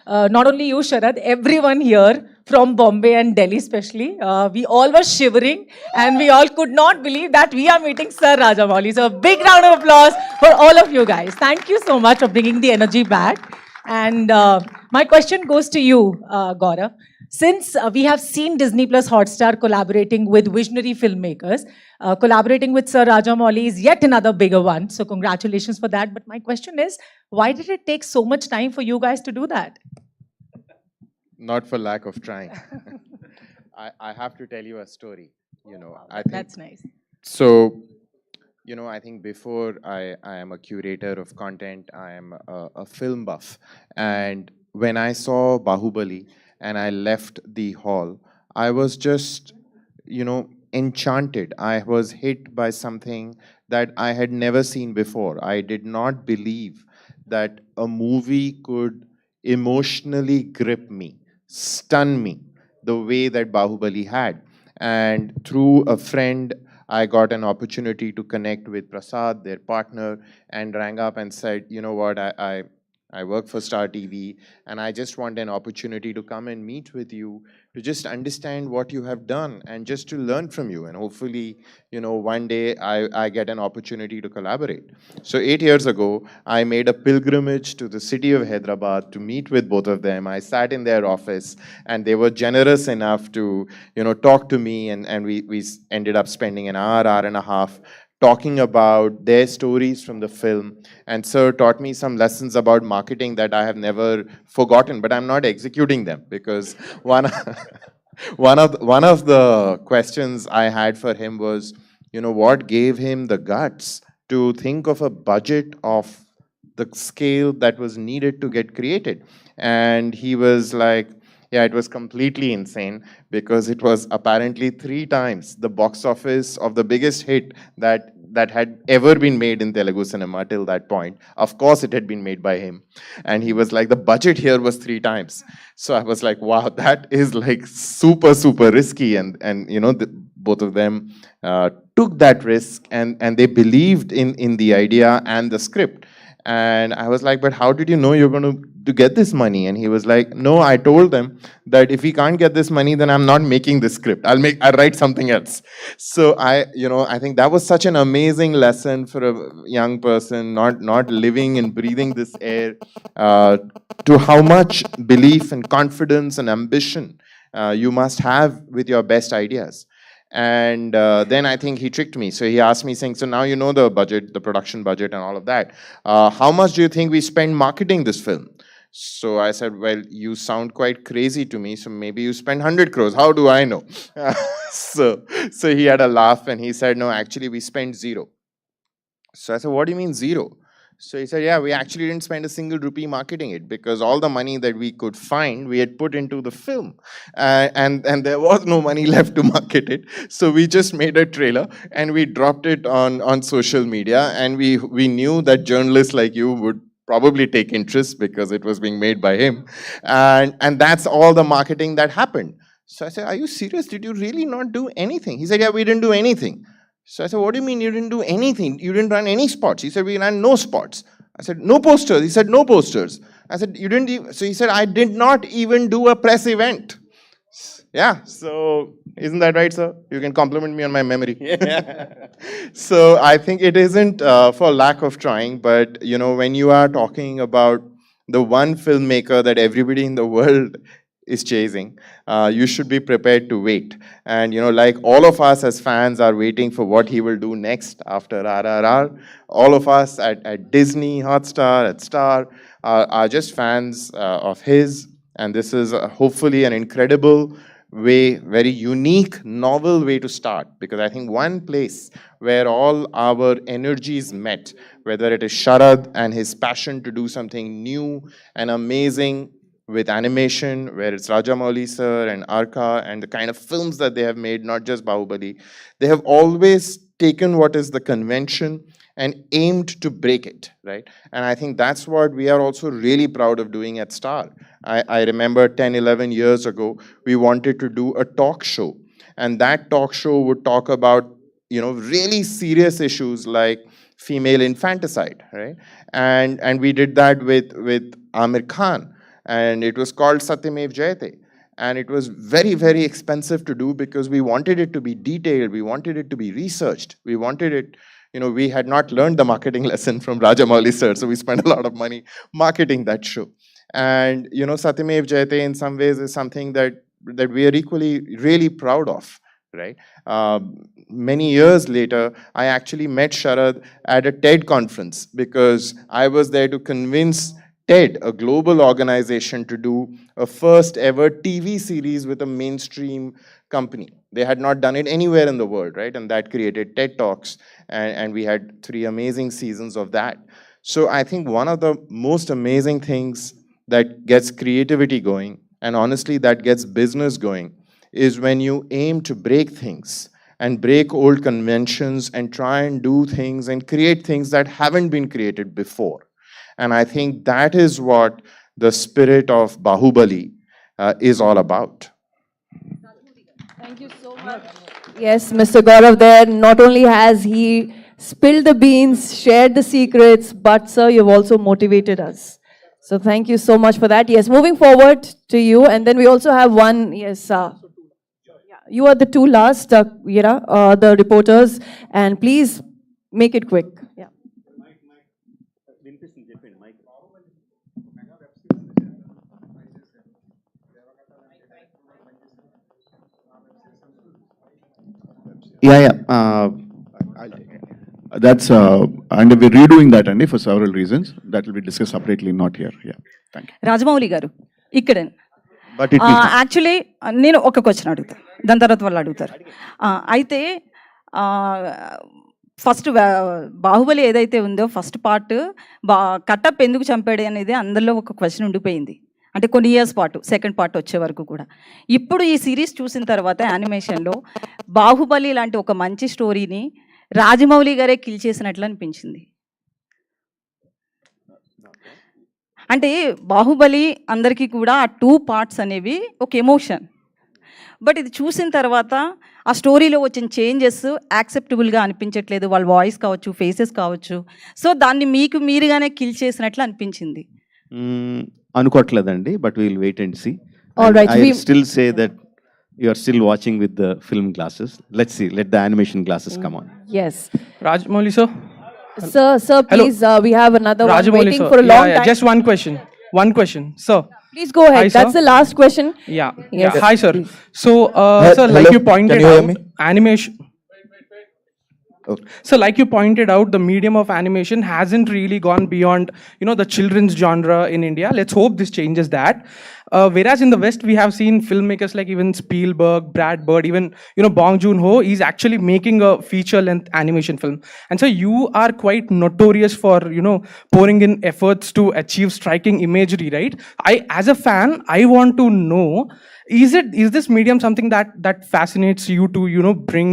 not only you, Sharad, everyone here from Bombay and Delhi especially. We all were shivering and we all could not believe that we are meeting Sir Rajamouli. So a big round of applause for all of you guys. Thank you so much for bringing the energy back. And my question goes to you, Gaurav. Since we have seen Disney Plus Hotstar collaborating with visionary filmmakers, collaborating with Sir Rajamouli is yet another bigger one. So congratulations for that. But my question is, why did it take so much time for you guys to do that? Not for lack of trying. I have to tell you a story. I think That's nice. so. I think before I am a curator of content, I am a film buff. And when I saw Bahubali and I left the hall, I was just, enchanted. I was hit by something that I had never seen before. I did not believe that a movie could emotionally grip me, stun me, the way that Bahubali had. And through a friend, I got an opportunity to connect with Prasad, their partner, and rang up and said, you know what, I work for Star TV, and I just want an opportunity to come and meet with you, to just understand what you have done, and just to learn from you. And hopefully, one day I get an opportunity to collaborate. So 8 years ago, I made a pilgrimage to the city of Hyderabad to meet with both of them. I sat in their office, and they were generous enough to, talk to me, and we ended up spending an hour and a half talking about their stories from the film. And Sir taught me some lessons about marketing that I have never forgotten, but I'm not executing them, because one of the questions I had for him was, what gave him the guts to think of a budget of the scale that was needed to get created? And he was like, yeah, it was completely insane, because it was apparently 3 times the box office of the biggest hit that that had ever been made in Telugu cinema till that point. Of course, it had been made by him. And he was like, the budget here was 3 times. So I was like, wow, that is like super, super risky. And you know, both of them took that risk, and they believed in the idea and the script. And I was like, but how did you know you're going to get this money? And he was like, no, I told them that if we can't get this money, then I'm not making this script. I'll write something else. So I think that was such an amazing lesson for a young person, not living and breathing this air, to how much belief and confidence and ambition you must have with your best ideas. And then I think he tricked me. So he asked me, saying, so now you know the budget, the production budget and all of that. How much do you think we spend marketing this film? So I said, well, you sound quite crazy to me. So maybe you spend 100 crores. How do I know? So he had a laugh and he said, no, actually we spent 0. So I said, what do you mean 0? So he said, yeah, we actually didn't spend a single rupee marketing it, because all the money that we could find, we had put into the film. And there was no money left to market it. So we just made a trailer and we dropped it on social media. And we knew that journalists like you would probably take interest because it was being made by him. And that's all the marketing that happened. So I said, are you serious? Did you really not do anything? He said, yeah, we didn't do anything. So I said, what do you mean you didn't do anything? You didn't run any spots. He said, we ran no spots. I said, no posters. He said, no posters. I said, you didn't even, so he said, I did not even do a press event. Yeah, so isn't that right, sir? You can compliment me on my memory. So I think it isn't for lack of trying, but you know, when you are talking about the one filmmaker that everybody in the world is chasing, you should be prepared to wait. And you know, like all of us as fans are waiting for what he will do next after RRR. All of us at Disney, Hotstar, at Star are just fans of his. And this is hopefully an incredible way, very unique, novel way to start. Because I think one place where all our energies met, whether it is Sharad and his passion to do something new and amazing with animation, where it's Rajamouli sir and Arka and the kind of films that they have made, not just Baahubali, they have always taken what is the convention and aimed to break it, right? And I think that's what we are also really proud of doing at Star. I remember 10, 11 years ago, we wanted to do a talk show. And that talk show would talk about, you know, really serious issues like female infanticide, right? And we did that with Amir Khan. And it was called Satyamev Jayate. And it was very, very expensive to do because we wanted it to be detailed. We wanted it to be researched. We wanted it, you know, we had not learned the marketing lesson from Rajamouli sir. So we spent a lot of money marketing that show. And, you know, Satyamev Jayate in some ways is something that we are equally really proud of, right? Many years later, I actually met Sharad at a TED conference because I was there to convince TED, a global organization, to do a first ever TV series with a mainstream company. They had not done it anywhere in the world, right? And that created TED Talks, and we had 3 amazing seasons of that. So I think one of the most amazing things that gets creativity going, and honestly that gets business going, is when you aim to break things and break old conventions and try and do things and create things that haven't been created before. And I think that is what the spirit of Baahubali is all about. Thank you so much. Yes, Mr. Gaurav there, not only has he spilled the beans, shared the secrets, but sir, you've also motivated us. So thank you so much for that. Yes, moving forward to you, and then we also have one, yes, you are the 2 last, the reporters, and please make it quick. Yeah. That's and we're redoing that and for several reasons that will be discussed separately, not here. Yeah, thank you. Rajamouli గారు ఇక్కడ But it actually నేను ఒక question అడుగుతాను, దాని తర్వాత వాళ్ళు అడుగుతారు. అయితే ఫస్ట్ బాహుబలి ఏదైతే ఉందో ఫస్ట్ పార్ట్ కట్టప్ ఎందుకు చంపాడు అనేది అందరిలో ఒక క్వశ్చన్ ఉండిపోయింది. అంటే కొన్ని ఇయర్స్ పాటు సెకండ్ పార్ట్ వచ్చే వరకు కూడా. ఇప్పుడు ఈ సిరీస్ చూసిన తర్వాత యానిమేషన్లో బాహుబలి లాంటి ఒక మంచి స్టోరీని రాజమౌళి గారే కిల్ చేసినట్లు అనిపించింది. అంటే బాహుబలి అందరికీ కూడా ఆ 2 పార్ట్స్ అనేవి ఒక ఎమోషన్. బట్ ఇది చూసిన తర్వాత ఆ స్టోరీలో వచ్చిన చేంజెస్ యాక్సెప్టబుల్గా అనిపించట్లేదు. వాళ్ళ వాయిస్ కావచ్చు, ఫేసెస్ కావచ్చు. సో దాన్ని మీకు మీరుగానే కిల్ చేసినట్లు అనిపించింది. అనుకోవట్లేదండి, but will wait and see. All right, I still say that you are still watching with the film glasses. Let's see, let the animation glasses come on. Yes. Rajamouli sir. Sir, please, we have another one Rajamouli waiting sir. for a long time. Just one question. Sir. Please go ahead. Hi, sir. That's the last question. Yeah. Yes. Hi, sir. So, sir, like you pointed out, animation. So, like you pointed out, the medium of animation hasn't really gone beyond, the children's genre in India. Let's hope this changes that. Whereas in the West, we have seen filmmakers like even Spielberg, Brad Bird, even, Bong Joon-ho is actually making a feature-length animation film. And so you are quite notorious for, pouring in efforts to achieve striking imagery, right? As a fan, I want to know, is this medium something that fascinates you to, bring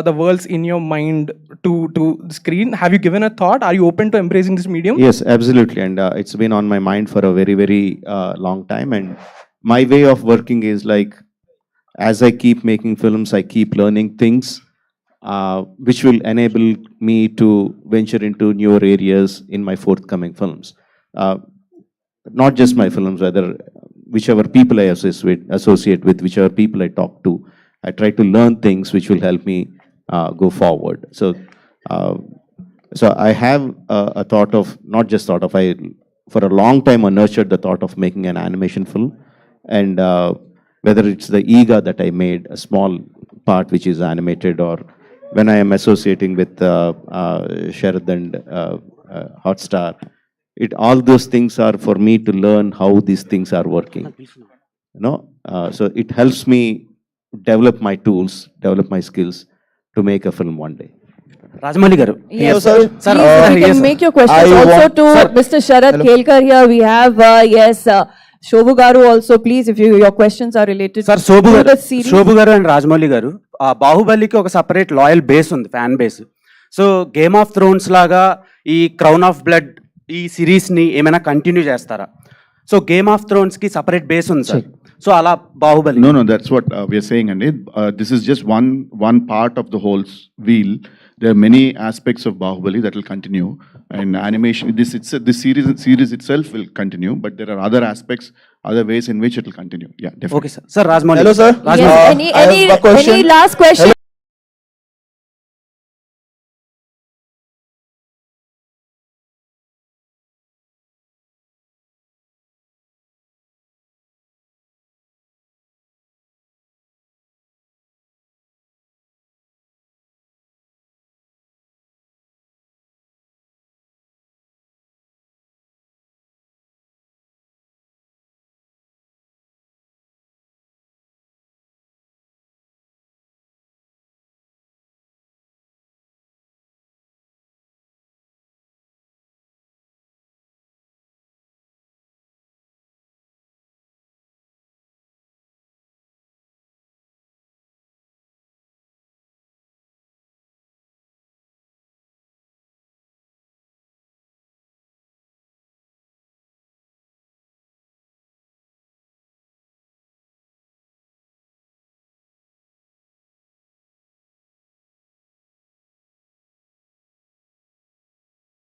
the worlds in your mind to the screen? Have you given a thought? Are you open to embracing this medium? Yes, absolutely, and it's been on my mind for a very, very long time. And my way of working is like, as I keep making films, I keep learning things which will enable me to venture into newer areas in my forthcoming films. Not just my films, whether whichever people I associate with, whichever people I talk to, I try to learn things which will help me go forward. So I have a thought of, not just thought of, for a long time I nurtured the thought of making an animation film. And whether it's the Ega that I made, a small part which is animated, or when I am associating with Sharad and Hotstar, all those things are for me to learn how these things are working. So it helps me develop my tools, develop my skills to make a film one day. Rajamouli garu. Yes, sir. Please, you can make your questions also to Mr. Sharad Kelkar here. We have, Shobhu Garu also, please, if your questions are related Sir, to the series. Shobhu garu and Rajamouli garu. బాహుబలికి ఒక separate loyal base ఉంది, fan base. So game of Thrones లాగా ఈ crown of blood ఈ సిరీస్ని ఏమైనా continue చేస్తారా? So game of థ్రోన్స్కి separate base ఉంది sir. So అలా Baahubali. No, that's what we are saying, and this is just one part of the whole wheel. There are many aspects of Baahubali that will continue, and animation. This series itself will continue, but there are other aspects, other ways in which it will continue. Yeah, definitely. Okay, sir. Sir, Rajamouli. Hello, sir. Yes, any last question?